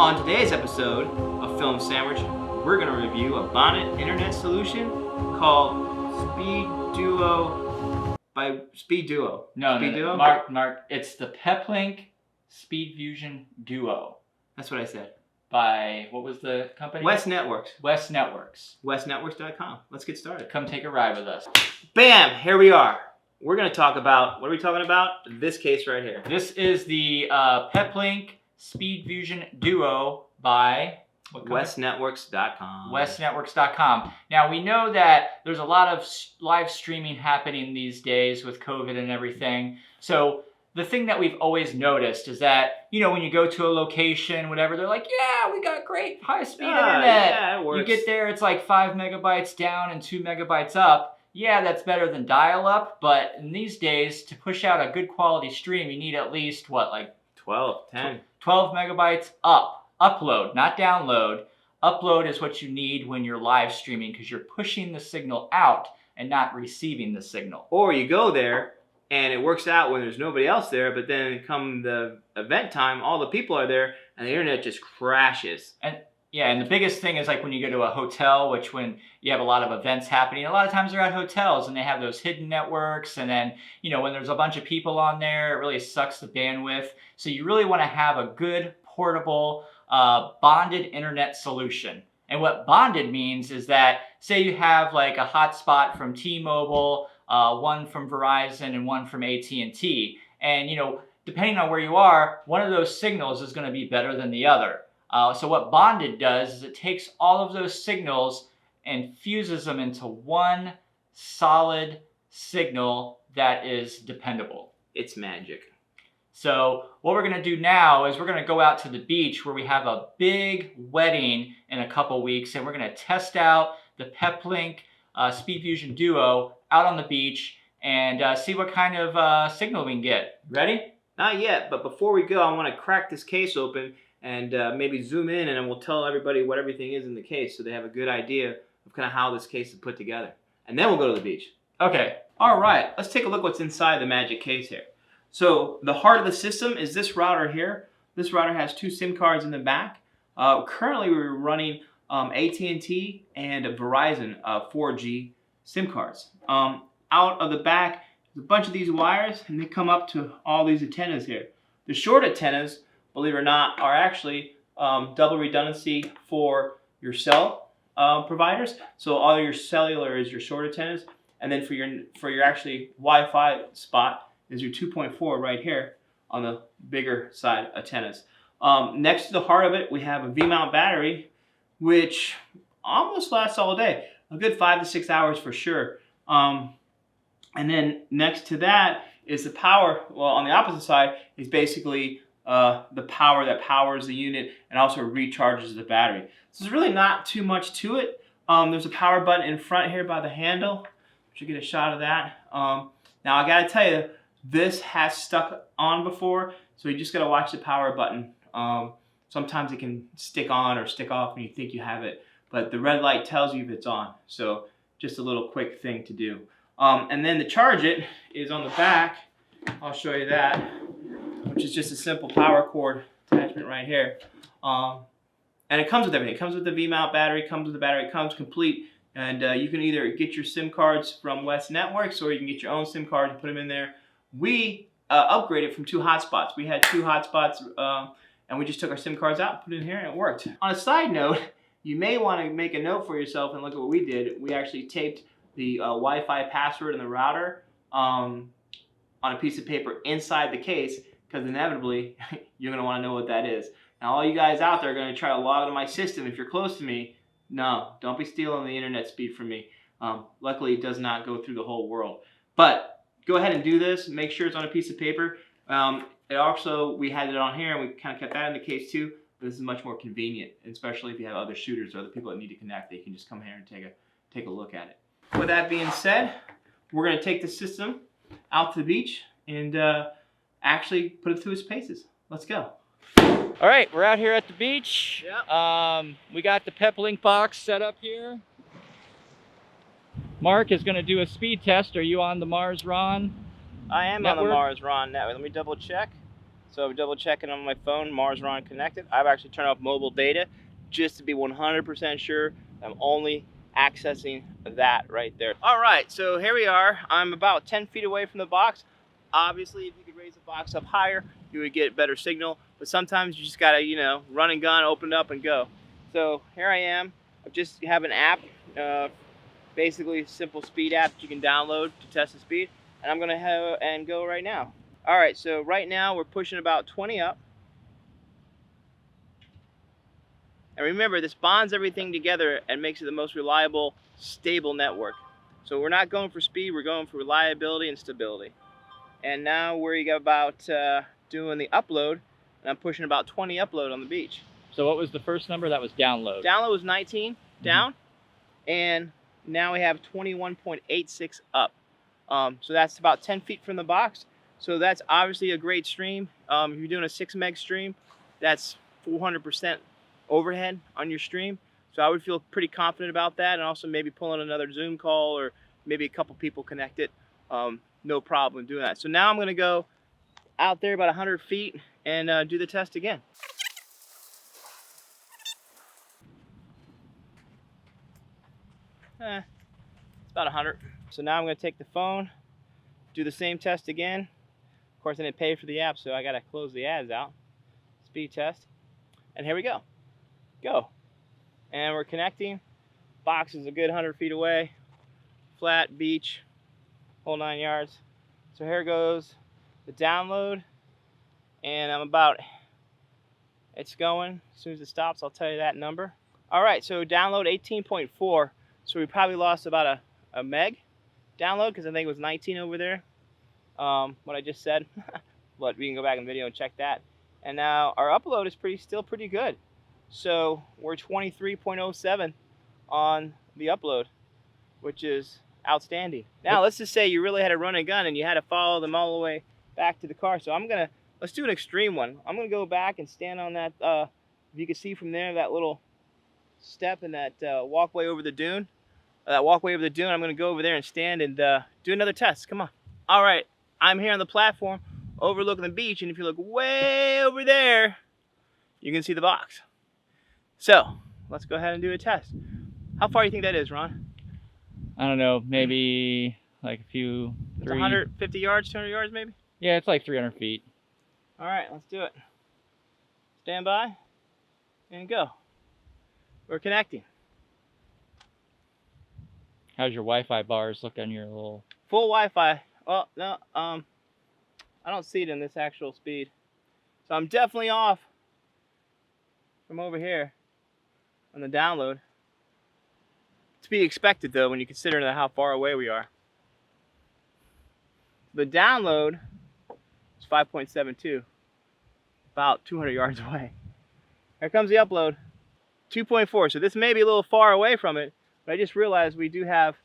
On today's episode of Film Sandwich, we're going to review a bonded internet solution called Speed Duo by Speed Duo. No, Mark, it's the Peplink Speed Fusion Duo. That's what I said. By, what was the company? West Networks. West Networks. WestNetworks.com. Let's get started. Come take a ride with us. Bam! Here we are. We're going to talk about, what are we talking about? This case right here. This is the Peplink Speed Fusion Duo by WestNetworks.com. WestNetworks.com. Now, we know that there's a lot of live streaming happening these days with COVID and everything. So the thing that we've always noticed is that, you know, when you go to a location, whatever, they're like, yeah, we got great high-speed internet. Yeah, it works. You get there, it's like 5 megabytes down and 2 megabytes up. Yeah, that's better than dial-up, but in these days, to push out a good quality stream, you need at least, what, like 10. 12 megabytes up. Upload, not download. Upload is what you need when you're live streaming because you're pushing the signal out and not receiving the signal. Or you go there and it works out when there's nobody else there, but then come the event time, all the people are there and the internet just crashes. And the biggest thing is like when you go to a hotel, which when you have a lot of events happening, a lot of times they're at hotels and they have those hidden networks. And then, you know, when there's a bunch of people on there, it really sucks the bandwidth. So you really want to have a good portable bonded internet solution. And what bonded means is that, say you have like a hotspot from T-Mobile, one from Verizon and one from AT&T. And, you know, depending on where you are, one of those signals is going to be better than the other. So what bonded does is it takes all of those signals and fuses them into one solid signal that is dependable. It's magic. So what we're going to do now is we're going to go out to the beach where we have a big wedding in a couple weeks, and we're going to test out the Peplink Speed Fusion Duo out on the beach and see what kind of signal we can get. Ready? Not yet, but before we go, I want to crack this case open and maybe zoom in, and then we'll tell everybody what everything is in the case so they have a good idea of kind of how this case is put together. And then we'll go to the beach. Okay. All right, let's take a look what's inside the magic case here. So the heart of the system is this router here. This router has 2 SIM cards in the back. Currently we're running AT&T and a Verizon 4G SIM cards. Out of the back, there's a bunch of these wires, and they come up to all these antennas here. The short antennas, believe it or not, are actually double redundancy for your cell providers. So all your cellular is your short antennas, and then for your actually Wi-Fi spot is your 2.4 right here on the bigger side antennas. Next to the heart of it, we have a V-mount battery, which almost lasts all day, a good 5 to 6 hours for sure. And then next to that is the power. Well, on the opposite side is basically the power that powers the unit and also recharges the battery. So there's really not too much to it. There's a power button in front here by the handle. Should get a shot of that. Now I gotta tell you, this has stuck on before, so you just gotta watch the power button. Sometimes it can stick on or stick off when you think you have it, but the red light tells you if it's on. So just a little quick thing to do. And then to charge it is on the back. I'll show you that, which is just a simple power cord attachment right here. And it comes with everything. It comes with the V-mount battery, comes with the battery, it comes complete. And you can either get your SIM cards from West Networks or you can get your own SIM cards and put them in there. We upgraded from 2 hotspots. We had 2 hotspots and we just took our SIM cards out, put it in here, and it worked. On a side note, you may want to make a note for yourself and look at what we did. We actually taped the Wi-Fi password and the router on a piece of paper inside the case because inevitably you're going to want to know what that is. Now all you guys out there are going to try to log into my system. If you're close to me, no, don't be stealing the internet speed from me. Luckily it does not go through the whole world. But go ahead and do this. Make sure it's on a piece of paper. It also, we had it on here and we kind of kept that in the case too. But this is much more convenient, especially if you have other shooters or other people that need to connect. They can just come here and take a look at it. With that being said, we're going to take the system out to the beach and actually put it through its paces. Let's go. All right, we're out here at the beach. Yep. We got the Peplink box set up here. Mark is going to do a speed test. Are you on the Mars Ron? I am network? on the Mars Ron network. Let me double check. So I'm double checking on my phone, Marsron connected. I've actually turned off mobile data just to be 100% sure I'm only accessing that right there. All right, so here we are. I'm about 10 feet away from the box. Obviously, if you could raise the box up higher, you would get better signal. But sometimes you just gotta, run and gun, open it up and go. So here I am. I just have an app, basically a simple speed app that you can download to test the speed. And I'm gonna have and go right now. All right, so right now we're pushing about 20 up. And remember, this bonds everything together and makes it the most reliable, stable network. So we're not going for speed, we're going for reliability and stability. And now we're about doing the upload, and I'm pushing about 20 upload on the beach. So what was the first number? That was download. Download was 19 down, and now we have 21.86 up. So that's about 10 feet from the box. So that's obviously a great stream. If you're doing a 6 meg stream, that's 400% overhead on your stream. So I would feel pretty confident about that, and also maybe pulling another Zoom call or maybe a couple people connected. No problem doing that. So now I'm going to go out there about 100 feet and do the test again. It's about 100. So now I'm going to take the phone, do the same test again. Of course, I didn't pay for the app, so I got to close the ads out. Speed test. And here we go. Go. And we're connecting. Box is a good 100 feet away. Flat, beach, whole 9 yards. So here goes the download. And it's going. As soon as it stops, I'll tell you that number. All right, so download 18.4. So we probably lost about a meg download, because I think it was 19 over there. What I just said. But we can go back in the video and check that. And now our upload is still pretty good. So we're 23.07 on the upload, which is outstanding. Now let's just say you really had to run a gun and you had to follow them all the way back to the car. So let's do an extreme one. I'm gonna go back and stand on that, if you can see from there, that little step and that walkway over the dune. I'm gonna go over there and stand and do another test. Come on. All right, I'm here on the platform overlooking the beach, and if you look way over there, you can see the box. So let's go ahead and do a test. How far do you think that is, Ron? I don't know, maybe like a few. It's 150 yards, 200 yards maybe? Yeah, it's like 300 feet. All right, let's do it. Stand by and go. We're connecting. How's your Wi-Fi bars look on your little? Full Wi-Fi. Well, no, I don't see it in this actual speed. So I'm definitely off from over here on the download. To be expected though, when you consider how far away we are. The download is 5.72, about 200 yards away. Here comes the upload, 2.4. So this may be a little far away from it, but I just realized we do have,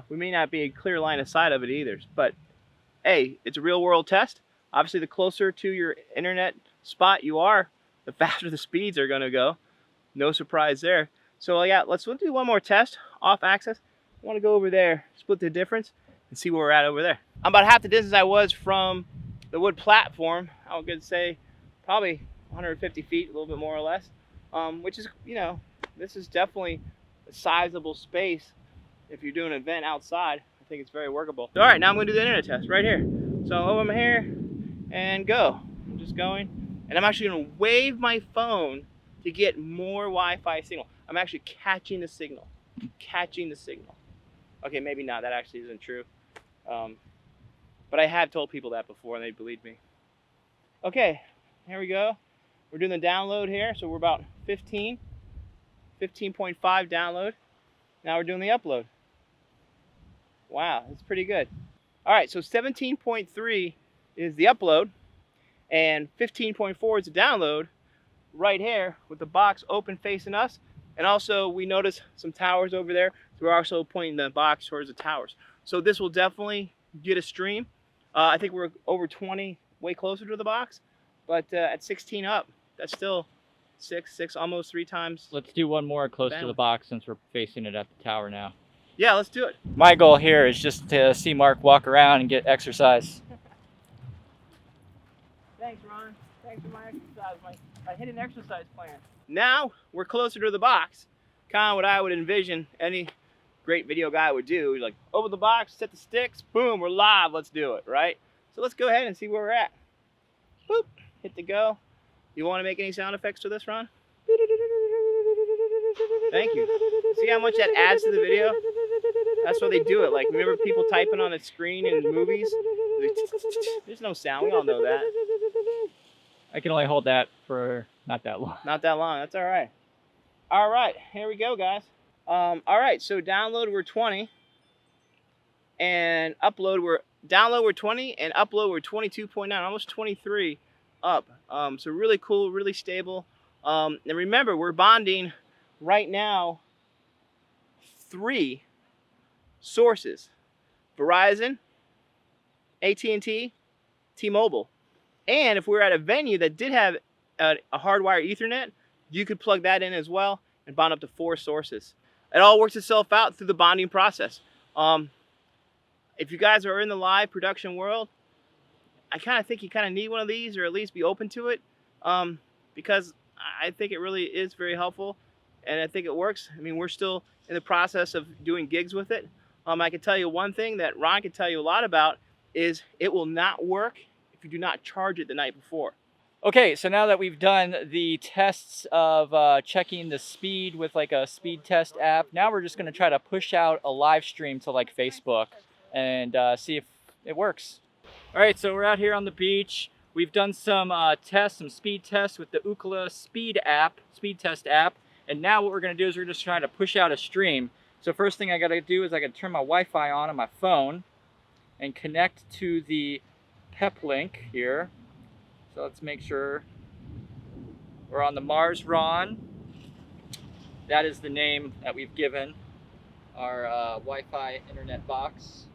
we may not be a clear line of sight of it either. But hey, it's a real world test. Obviously, the closer to your internet spot you are, the faster the speeds are gonna go. No surprise there. So yeah, let's do one more test off axis. I want to go over there, split the difference, and see where we're at over there. I'm about half the distance I was from the wood platform. I would say probably 150 feet, a little bit more or less, which is, this is definitely a sizable space. If you're doing an event outside, I think it's very workable. All right, now I'm going to do the internet test right here. So over here and go. I'm just going, and I'm actually going to wave my phone to get more Wi-Fi signal. I'm actually catching the signal. Okay, maybe not. That actually isn't true. But I have told people that before and they believed me. Okay, here we go. We're doing the download here. So we're about 15.5 download. Now we're doing the upload. Wow, that's pretty good. All right, so 17.3 is the upload and 15.4 is the download right here with the box open facing us. And also we notice some towers over there. So we're also pointing the box towards the towers. So this will definitely get a stream. I think we're over 20, way closer to the box. But at 16 up, that's still six, almost 3 times. Let's do one more close to the box since we're facing it at the tower now. Yeah, let's do it. My goal here is just to see Mark walk around and get exercise. Thanks, Ron. Thanks for my exercise, my hidden exercise plan. Now we're closer to the box. Kind of what I would envision any great video guy would do. Like, over the box, set the sticks, boom, we're live, let's do it, right? So let's go ahead and see where we're at. Boop, hit the go. You want to make any sound effects to this, Ron? Thank you. See how much that adds to the video? That's why they do it. Like, remember people typing on the screen in movies? There's no sound, we all know that. I can only hold that for not that long. Not that long, that's all right. All right, here we go, guys. All right, so download we're 20, and download we're 20, and upload we're 22.9, almost 23 up. So really cool, really stable. And remember, we're bonding right now 3 sources: Verizon, AT&T, T-Mobile. And if we were at a venue that did have a hardwired Ethernet, you could plug that in as well and bond up to 4 sources. It all works itself out through the bonding process. If you guys are in the live production world, I kind of think you kind of need one of these, or at least be open to it, because I think it really is very helpful, and I think it works. I mean, we're still in the process of doing gigs with it. I can tell you one thing that Ron can tell you a lot about is it will not work if you do not charge it the night before. Okay, so now that we've done the tests of checking the speed with like a speed test app, now we're just going to try to push out a live stream to like Facebook and see if it works. All right, so we're out here on the beach. We've done some tests, some speed tests with the Ookla speed test app. And now what we're going to do is we're just trying to push out a stream. So first thing I got to do is I got to turn my Wi-Fi on my phone and connect to the Peplink here. So let's make sure we're on the Mars Ron. That is the name that we've given our Wi-Fi internet box.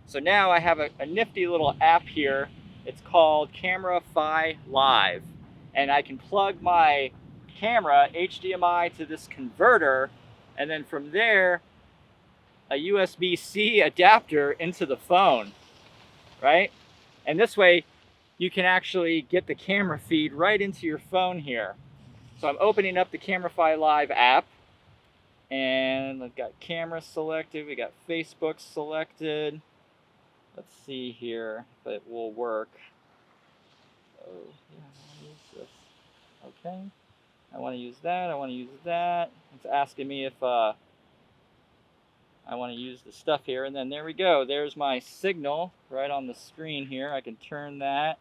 So now I have a nifty little app here. It's called Camera Fi Live. And I can plug my camera HDMI to this converter, and then from there a USB-C adapter into the phone, right? And this way you can actually get the camera feed right into your phone here. So I'm opening up the Camera Fi Live app, and I've got camera selected, we got Facebook selected. Let's see here if it will work. Oh, yeah, I want to use this. Okay. I want to use that, I want to use that. It's asking me if I want to use the stuff here, and then there we go. There's my signal right on the screen here. I can turn that.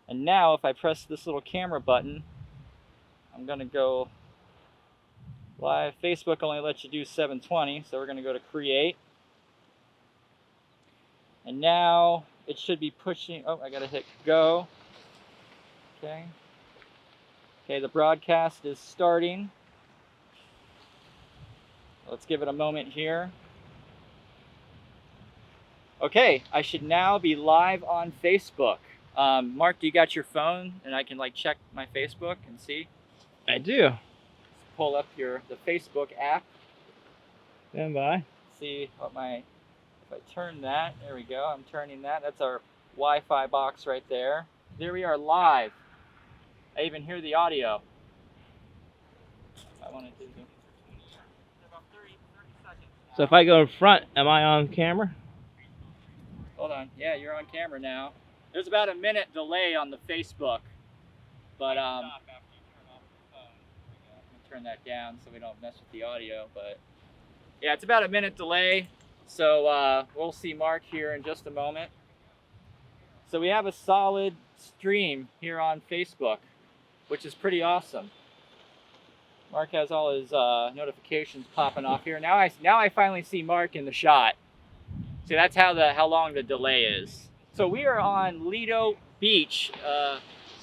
And now if I press this little camera button, I'm going to go live. Facebook only lets you do 720, so we're going to go to create. And now it should be pushing, oh, I got to hit go. Okay. Okay, the broadcast is starting. Let's give it a moment here. Okay, I should now be live on Facebook. Mark, do you got your phone and I can like check my Facebook and see? I do. Let's pull up the Facebook app. Stand by. See what if I turn that, there we go, I'm turning that. That's our Wi-Fi box right there. There we are live. I even hear the audio. I want to do about 30 seconds. So if I go in front, am I on camera? Hold on. Yeah, you're on camera now. There's about a minute delay on the Facebook, but turn that down so we don't mess with the audio. But yeah, it's about a minute delay. So we'll see Mark here in just a moment. So we have a solid stream here on Facebook, which is pretty awesome. Mark has all his notifications popping off here. Now I finally see Mark in the shot. See, that's how long the delay is. So we are on Lido Beach,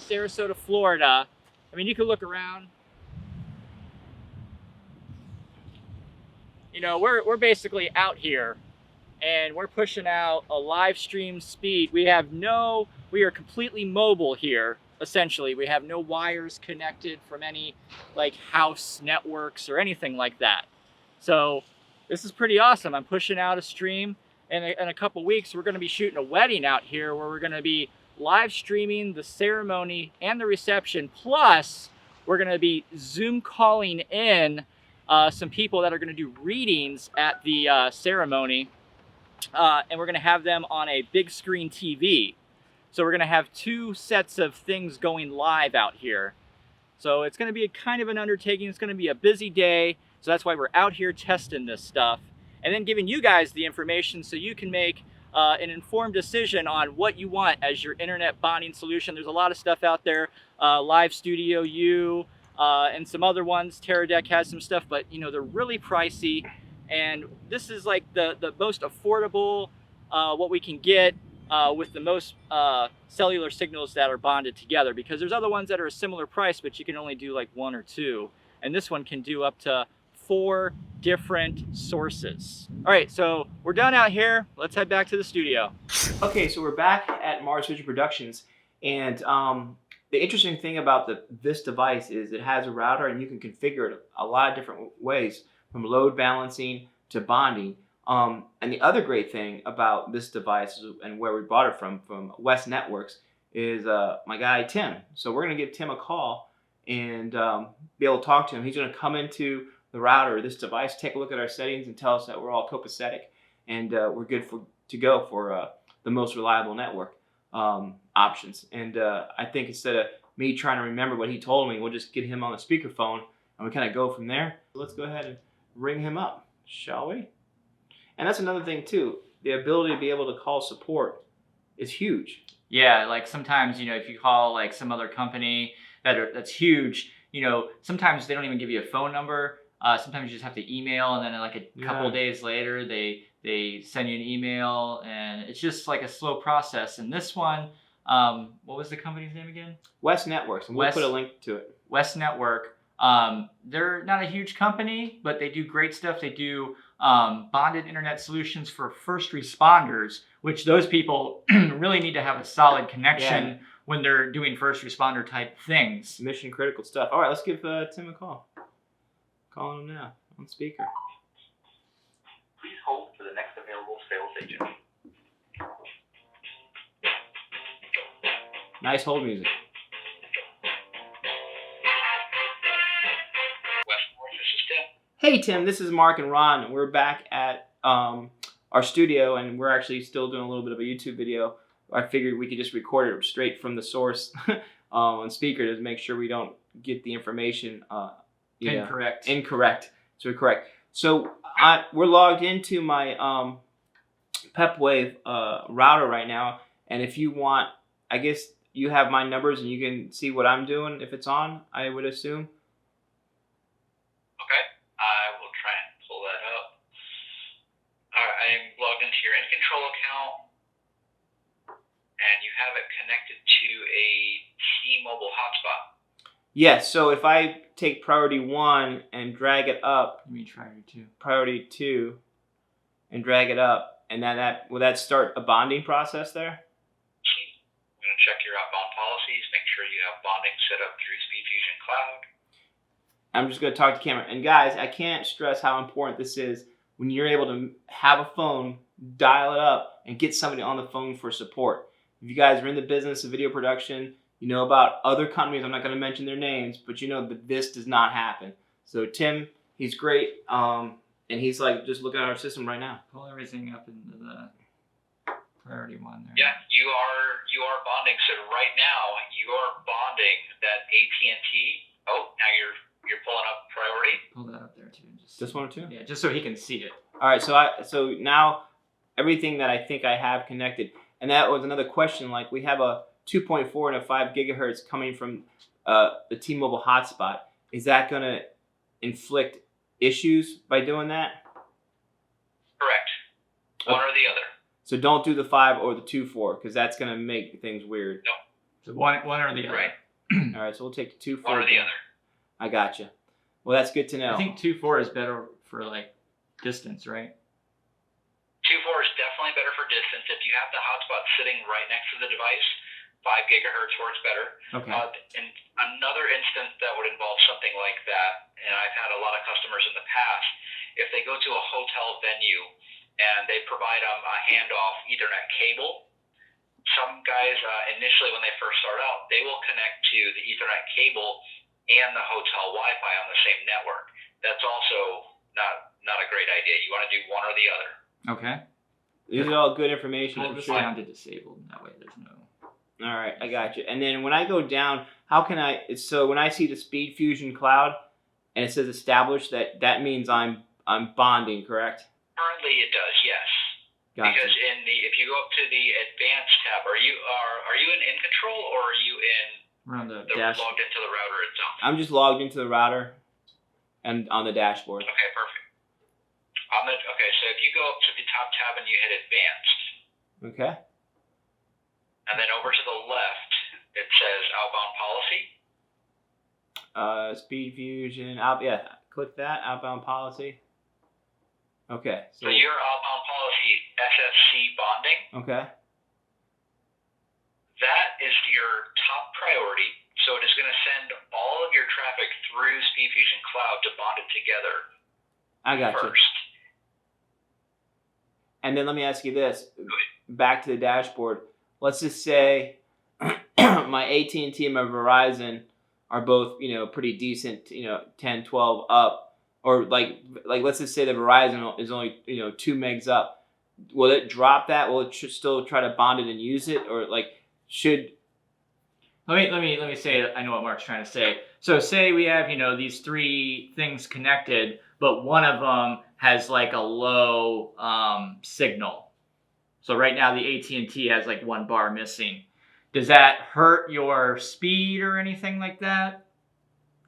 Sarasota, Florida. I mean, you can look around. You know, we're basically out here, and we're pushing out a live stream speed. We are completely mobile here. Essentially, we have no wires connected from any like house networks or anything like that. So this is pretty awesome. I'm pushing out a stream, and in a couple weeks we're going to be shooting a wedding out here where we're going to be live streaming the ceremony and the reception. Plus, we're going to be Zoom calling in some people that are going to do readings at the ceremony. And we're going to have them on a big screen TV. So we're going to have 2 sets of things going live out here. So it's going to be a kind of an undertaking. It's going to be a busy day. So that's why we're out here testing this stuff and then giving you guys the information so you can make an informed decision on what you want as your internet bonding solution. There's a lot of stuff out there, Live Studio U and some other ones. Teradek has some stuff, but you know, they're really pricey. And this is like the most affordable, what we can get with the most cellular signals that are bonded together, because there's other ones that are a similar price, but you can only do like 1 or 2. And this one can do up to 4 different sources. All right, so we're done out here. Let's head back to the studio. Okay, so we're back at Mars Vision Productions, and the interesting thing about this device is it has a router, and you can configure it a lot of different ways, from load balancing to bonding. And the other great thing about this device and where we bought it from West Networks, is my guy Tim. So we're going to give Tim a call and be able to talk to him. He's going to come into the router, this device, take a look at our settings, and tell us that we're all copacetic and we're good to go for the most reliable network options. And I think instead of me trying to remember what he told me, we'll just get him on the speakerphone and we kind of go from there. Let's go ahead and ring him up, shall we? And that's another thing too. The ability to be able to call support is huge. Yeah, like sometimes, you know, if you call like some other company that's huge, you know, sometimes they don't even give you a phone number. Sometimes you just have to email, and then like a couple days later, they send you an email, and it's just like a slow process. And this one, what was the company's name again? West Networks, and we'll put a link to it. West Network. They're not a huge company, but they do great stuff. They do bonded internet solutions for first responders, which those people really need to have a solid connection when they're doing first responder type things. Mission critical stuff. All right, let's give Tim a call. Calling him now on speaker. Please hold for the next available sales agent. Nice hold music. Hey Tim, this is Mark and Ron. We're back at our studio, and we're actually still doing a little bit of a YouTube video. I figured we could just record it straight from the source on speaker to make sure we don't get the information incorrect. So we're correct. So we're logged into my PepWave router right now, and if you want, I guess you have my numbers and you can see what I'm doing if it's on, I would assume. I'm logged into your InControl account, and you have it connected to a T-Mobile hotspot. Yes, so if I take priority 1 and drag it up, You mean priority 2? Priority 2, and drag it up, and then will that start a bonding process there? I'm going to check your outbound policies, make sure you have bonding set up through SpeedFusion Cloud. I'm just going to talk to camera. And guys, I can't stress how important this is when you're able to have a phone, dial it up, and get somebody on the phone for support. If you guys are in the business of video production, you know about other companies, I'm not going to mention their names, but you know that this does not happen. So Tim, he's great, and he's like just looking at our system right now. Pull everything up into the priority 1 there. Yeah, you are bonding. So right now, you are bonding that AT&T. Oh, now you're pulling up priority. Pull that up there too. This one or 2? Yeah, just so he can see it. All right, so now everything that I think I have connected, and that was another question. Like we have a 2.4 and a 5 gigahertz coming from the T-Mobile hotspot. Is that going to inflict issues by doing that? Correct. One or the other. So don't do the 5 or the 2.4 because that's going to make things weird. No. So one or the other. Right. All right, so we'll take the 2.4. One or the other. I gotcha. Well, that's good to know. I think 2.4 is better for like distance, right? 2.4 is definitely better for distance. If you have the hotspot sitting right next to the device, 5 gigahertz works better. Okay. In another instance that would involve something like that, and I've had a lot of customers in the past, if they go to a hotel venue and they provide a handoff Ethernet cable, some guys initially when they first start out, they will connect to the Ethernet cable and the hotel Wi-Fi on the same network. That's also not a great idea. You want to do one or the other. Okay. These are all good information Hold for this sure. down to disabled. That way there's no. All right, I got you. And then when I go down, how can I? So when I see the Speed Fusion Cloud and it says established, that means I'm bonding, correct? Currently, it does, yes. Gotcha. Because if you go up to the advanced tab, are you in control or are you in We're on the the dash. logged into the router itself? I'm just logged into the router and on the dashboard. Okay, perfect. Okay, so if you go up to the top tab and you hit advanced, Okay. and then over to the left, it says outbound policy. Speed Fusion. Click that. Outbound policy. Okay. So your outbound policy SSC bonding, Okay. that is your top priority. So it is going to send all of your traffic through SpeedFusion Cloud to bond it together I got you. first. And then let me ask you this. Back to the dashboard. Let's just say my AT&T and my Verizon are both, pretty decent, 10, 12 up. Or like let's just say the Verizon is only, 2 megs up. Will it drop that? Will it still try to bond it and use it? Or should... Let me say. I know what Mark's trying to say. So say we have these 3 things connected, but one of them has like a low signal. So right now the AT&T has like 1 bar missing. Does that hurt your speed or anything like that?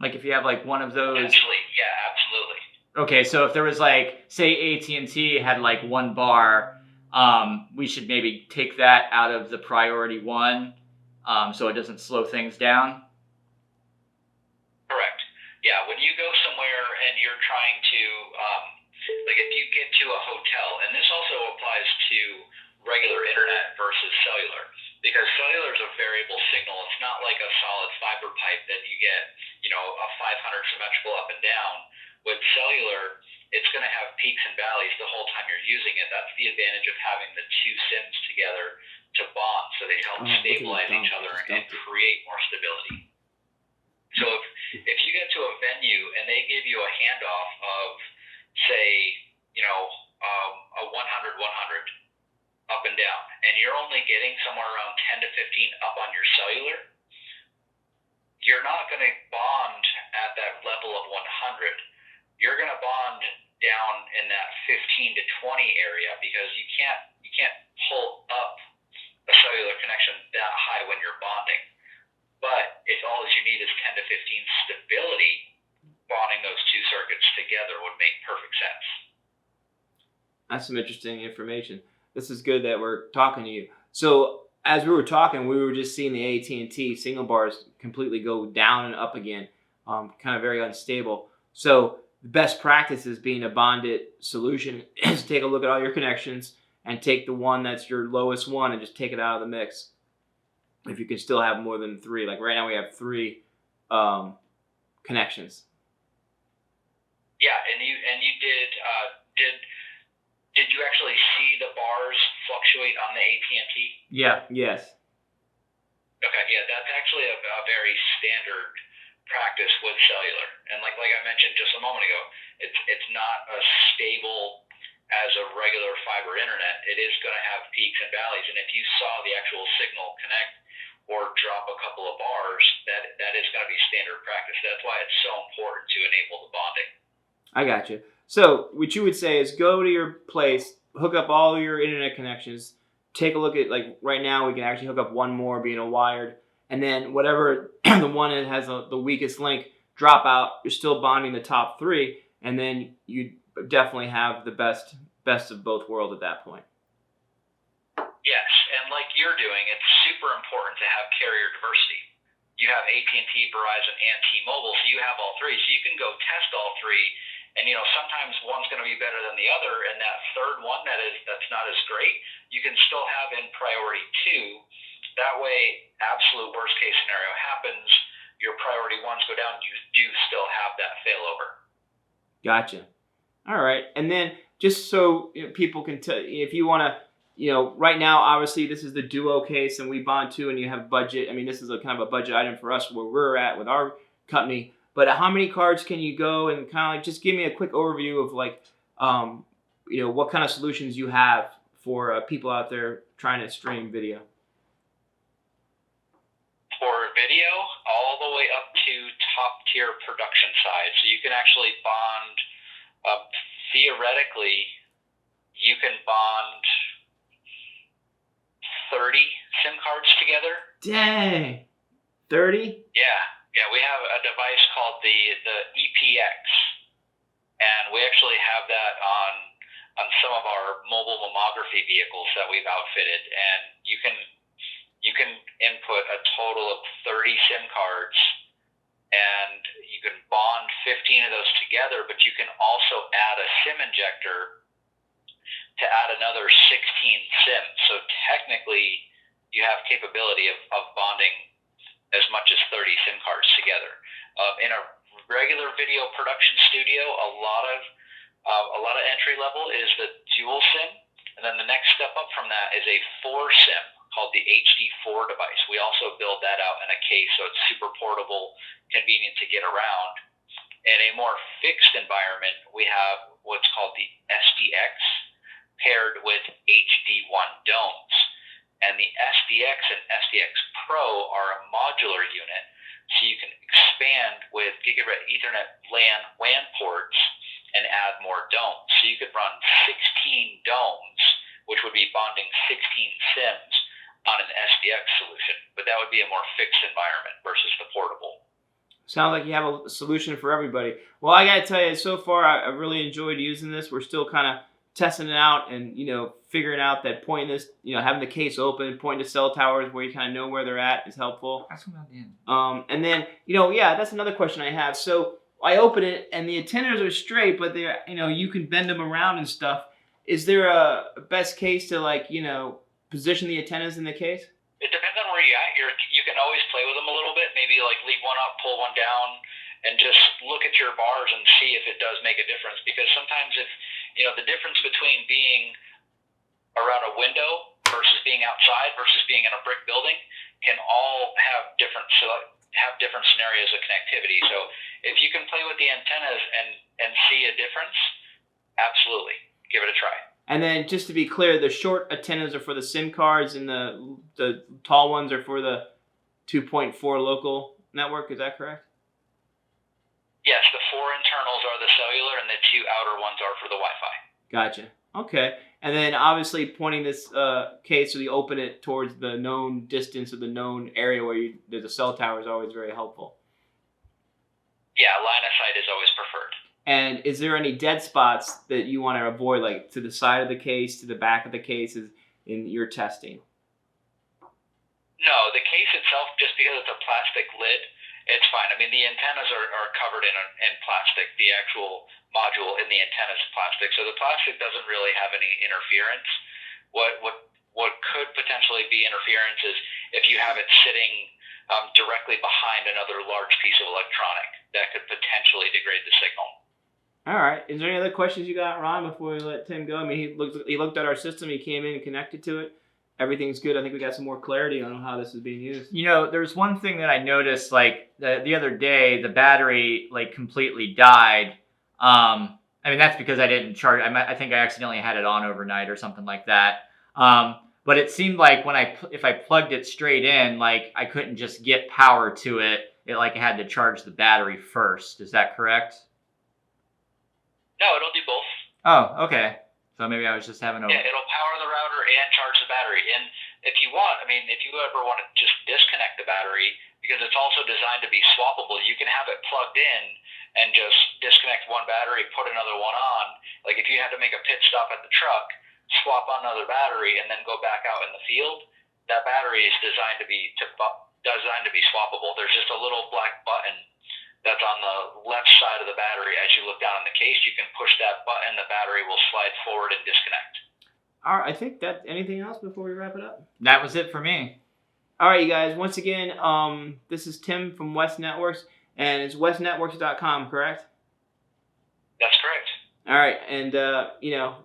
Like if you have like one of those. Potentially, yeah, absolutely. Okay, so if there was like, say AT&T had like 1 bar, we should maybe take that out of the priority 1, so it doesn't slow things down. Correct. Yeah, when you go somewhere and you're trying to, like if you get to a hotel, and this also applies to regular internet versus cellular, because cellular is a variable signal. It's not like a solid fiber pipe that you get, a 500 symmetrical up and down. With cellular, it's going to have peaks and valleys the whole time you're using it. That's the advantage of having the 2 SIMs together to bond, so they help stabilize each other and create more stability. So if you get to a venue and they give you a handoff of, say, a 100-100 up and down, and you're only getting somewhere around 10 to 15 up on your cellular, you're not going to bond at that level of 100. You're going to bond down in that 15 to 20 area because you can't pull up a cellular connection that high when you're bonding. But if all you need is 10 to 15 stability, bonding those 2 circuits together would make perfect sense. That's some interesting information. This is good that we're talking to you. So as we were talking, we were just seeing the AT&T signal bars completely go down and up again, kind of very unstable. So the best practice is being a bonded solution is take a look at all your connections and take the one that's your lowest one and just take it out of the mix. If you can still have more than 3, like right now we have 3 connections. Yeah, and you did you actually see the bars fluctuate on the AT&T? Yeah. Yes. Okay, yeah, that's actually a very standard practice with cellular. And like I mentioned just a moment ago, it's not as stable as a regular fiber internet. It is going to have peaks and valleys, and if you saw the actual signal connect or drop a couple of bars, that is going to be standard practice. That's why it's so important to enable the bonding. I got you. So what you would say is go to your place, hook up all your internet connections, take a look at, like right now we can actually hook up 1 more being a wired, and then whatever the one that has the weakest link drop out, you're still bonding the top 3, and then you definitely have the best of both worlds at that point. Yes, and like you're doing, it's super important to have carrier diversity. You have AT&T, Verizon, and T-Mobile, so you have all 3. So you can go test all 3, and sometimes one's going to be better than the other, and that third one that's not as great, you can still have in priority 2. That way, absolute worst case scenario happens, your priority 1s go down, you do still have that failover. Gotcha. All right, and then just so people can tell, if you want to you know, right now, obviously, this is the Duo case, and we bond too, and you have budget. I mean, this is a kind of a budget item for us where we're at with our company. But how many cards can you go, and kind of like just give me a quick overview of like, you know, what kind of solutions you have for people out there trying to stream video. For video, all the way up to top tier production side. So you can actually bond, theoretically, you can bond 30 SIM cards together. Dang. 30? Yeah. We have a device called the EPX, and we actually have that on some of our mobile mammography vehicles that we've outfitted, and you can input a total of 30 SIM cards, and you can bond 15 of those together, but you can also add a SIM injector to add another 16 SIMs. So technically, you have capability of bonding as much as 30 SIM cards together. In a regular video production studio, a lot of entry level is the dual SIM, and then the next step up from that is a 4 SIM called the HD4 device. We also build that out in a case, so it's super portable, convenient to get around. In a more fixed environment, we have what's called the SDX paired with HD1 domes. And the SDX and SDX Pro are a modular unit, so you can expand with Gigabit Ethernet LAN WAN ports and add more domes. So you could run 16 domes, which would be bonding 16 SIMs on an SDX solution, but that would be a more fixed environment versus the portable. Sounds like you have a solution for everybody. Well, I gotta tell you, so far I really enjoyed using this. We're still kind of testing it out and, you know, figuring out that pointing this, you know, having the case open, pointing to cell towers where you kind of know where they're at is helpful. Ask them about the end. And then, you know, yeah, that's another question I have. So I open it and the antennas are straight, but they're, you know, you can bend them around and stuff. Is there a best case to, like, you know, position the antennas in the case? It depends on where you're at. You can always play with them a little bit, maybe like leave one up, pull one down, and just look at your bars and see if it does make a difference. Because sometimes if, you know, the difference between being around a window versus being outside versus being in a brick building can all have different scenarios of connectivity. So if you can play with the antennas and see a difference, absolutely, give it a try. And then just to be clear, the short antennas are for the SIM cards and the tall ones are for the 2.4 local network. Is that correct? Yes, the 4 internals are the cellular and the 2 outer ones are for the Wi-Fi. Gotcha. Okay. And then obviously pointing this case, so you open it towards the known distance or the known area where there's a cell tower is always very helpful. Yeah, line of sight is always preferred. And is there any dead spots that you want to avoid, like to the side of the case, to the back of the cases in your testing? No, the case itself, just because it's a plastic lid, it's fine. I mean, the antennas are covered in plastic. The actual module in the antenna is plastic, so the plastic doesn't really have any interference. What could potentially be interference is if you have it sitting directly behind another large piece of electronic, that could potentially degrade the signal. All right. Is there any other questions you got, Ron, before we let Tim go? I mean, he looked at our system. He came in and connected to it. Everything's good. I think we got some more clarity on how this is being used. You know, there's one thing that I noticed, like the other day, the battery like completely died. I mean, that's because I didn't charge. I think I accidentally had it on overnight or something like that. But it seemed like if I plugged it straight in, like I couldn't just get power to it. It like had to charge the battery first. Is that correct? No, it'll do both. Oh, okay. So maybe I was just having a... Yeah, it'll power the router and charge the battery. And if you want, I mean, if you ever want to just disconnect the battery, because it's also designed to be swappable, you can have it plugged in and just disconnect one battery, put another one on. Like if you had to make a pit stop at the truck, swap on another battery, and then go back out in the field, that battery is designed to be swappable. There's just a little black button that's on the left side of the battery. As you look down in the case, you can push that button, the battery will slide forward and disconnect. All right, I think that, anything else before we wrap it up? That was it for me. All right, you guys, once again, this is Tim from West Networks, and it's westnetworks.com, correct? That's correct. All right, and, you know,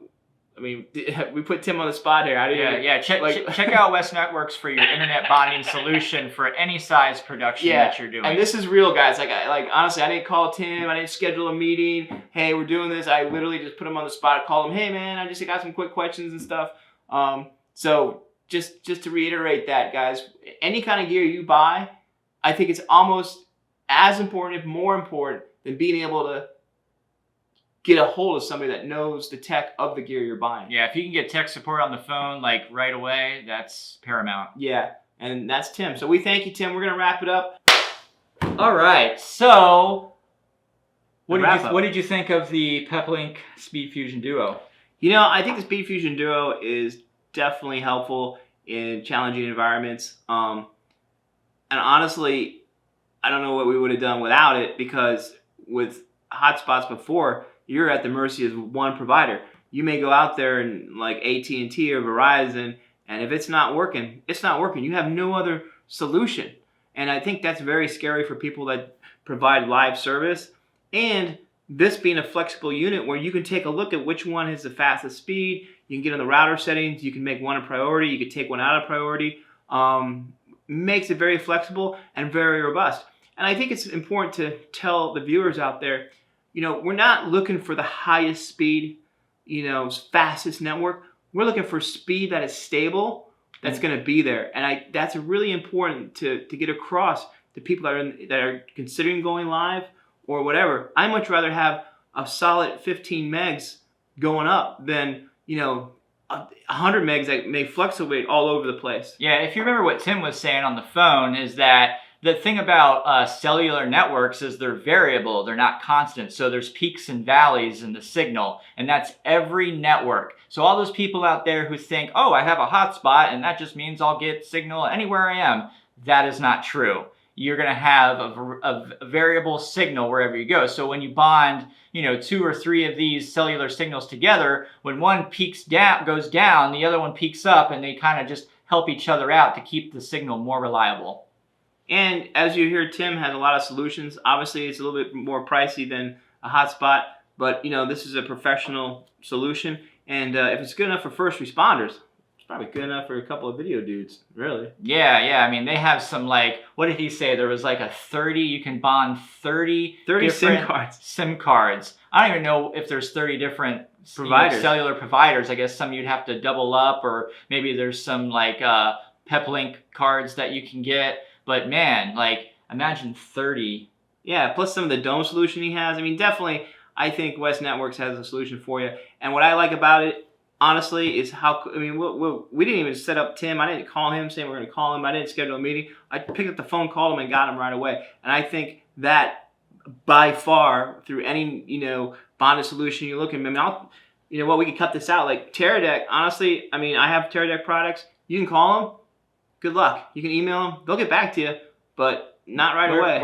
mean, we put Tim on the spot here. I didn't. Check out West Networks for your internet bonding solution for any size production that you're doing. And this is real, guys. Like honestly, I didn't call Tim. I didn't schedule a meeting. Hey, we're doing this. I literally just put him on the spot. Call him. Hey, man, I just got some quick questions and stuff. So just to reiterate that, guys, any kind of gear you buy, I think it's almost as important, if more important, than being able to get a hold of somebody that knows the tech of the gear you're buying. Yeah, if you can get tech support on the phone like right away, that's paramount. Yeah, and that's Tim. So we thank you, Tim. We're gonna wrap it up. All right. So, what Wrap-up. did you think of the Peplink Speed Fusion Duo? You know, I think the Speed Fusion Duo is definitely helpful in challenging environments. And honestly, I don't know what we would have done without it, because with hotspots before, you're at the mercy of one provider. You may go out there and like AT&T or Verizon, and if it's not working, it's not working. You have no other solution. And I think that's very scary for people that provide live service. And this being a flexible unit where you can take a look at which one has the fastest speed, you can get in the router settings, you can make one a priority, you can take one out of priority. Makes it very flexible and very robust. And I think it's important to tell the viewers out there, you know, we're not looking for the highest speed, you know, fastest network. We're looking for speed that is stable, that's going to be there. And that's really important to get across to people that are considering going live or whatever. I much rather have a solid 15 megs going up than, you know, 100 megs that may fluctuate all over the place. Yeah, if you remember what Tim was saying on the phone, is that the thing about cellular networks is they're variable, they're not constant. So there's peaks and valleys in the signal, and that's every network. So all those people out there who think, oh, I have a hotspot and that just means I'll get signal anywhere I am, that is not true. You're going to have a variable signal wherever you go. So when you bond, you know, 2 or 3 of these cellular signals together, when one goes down, the other one peaks up, and they kind of just help each other out to keep the signal more reliable. And as you hear, Tim has a lot of solutions. Obviously, it's a little bit more pricey than a hotspot, but you know, this is a professional solution. And if it's good enough for first responders, it's probably good enough for a couple of video dudes, really. Yeah. I mean, they have some, like, what did he say? There was like a 30, you can bond 30 SIM cards. SIM cards. I don't even know if there's 30 different Providers. Cellular providers. I guess some you'd have to double up, or maybe there's some like Peplink cards that you can get. But man, like, imagine 30. Yeah, plus some of the dome solution he has. I mean, definitely, I think West Networks has a solution for you. And what I like about it, honestly, is how, I mean, we didn't even set up Tim. I didn't call him saying we're going to call him. I didn't schedule a meeting. I picked up the phone, called him, and got him right away. And I think that by far, through any, you know, bonded solution you look at, I mean, you know what, we can cut this out. Like Teradek, honestly, I mean, I have Teradek products. You can call them. Good luck. You can email them. They'll get back to you, but not right away.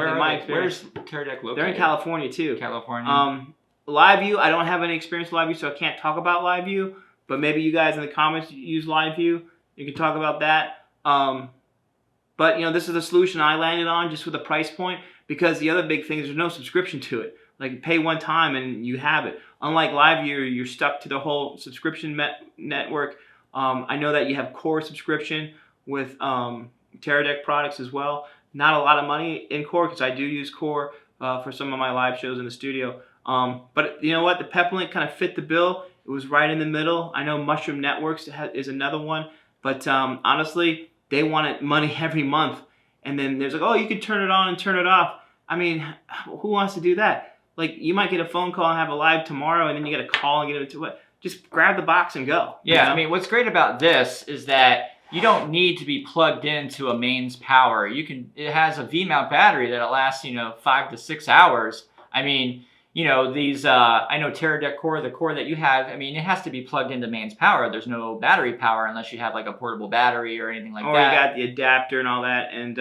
Where's Teradek located? They're in California too. California. LiveView, I don't have any experience with LiveView, so I can't talk about LiveView. But maybe you guys in the comments use LiveView. You can talk about that. But you know, this is a solution I landed on just with a price point, because the other big thing is there's no subscription to it. Like, pay one time and you have it. Unlike LiveView, you're stuck to the whole subscription network. I know that you have Core subscription with Teradek products as well. Not a lot of money in Core, because I do use Core for some of my live shows in the studio. But you know what? The Peplink kind of fit the bill. It was right in the middle. I know Mushroom Networks is another one. But honestly, they wanted money every month. And then there's like, oh, you can turn it on and turn it off. I mean, who wants to do that? Like, you might get a phone call and have a live tomorrow, and then you get a call and get it to what? Just grab the box and go. Yeah, you know? I mean, what's great about this is that you don't need to be plugged into a mains power. It has a V-mount battery that lasts, 5 to 6 hours. I mean, these, I know Teradek Core, the core that you have, I mean, it has to be plugged into mains power. There's no battery power unless you have like a portable battery or anything like that. Or you got the adapter and all that. And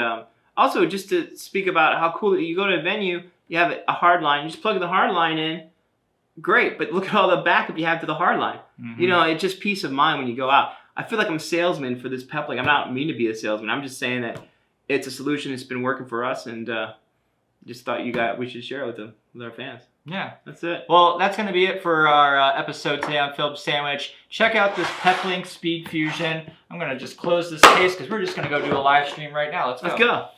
also, just to speak about how cool, you go to a venue, you have a hard line, you just plug the hard line in, great, but look at all the backup you have to the hard line. Mm-hmm. It's just peace of mind when you go out. I feel like I'm a salesman for this Peplink. I'm not mean to be a salesman. I'm just saying that it's a solution that's been working for us, and just thought we should share it with our fans. Yeah. That's it. Well, that's going to be it for our episode today on Phillips Sandwich. Check out this Peplink Speed Fusion. I'm going to just close this case because we're just going to go do a live stream right now. Let's Let's go.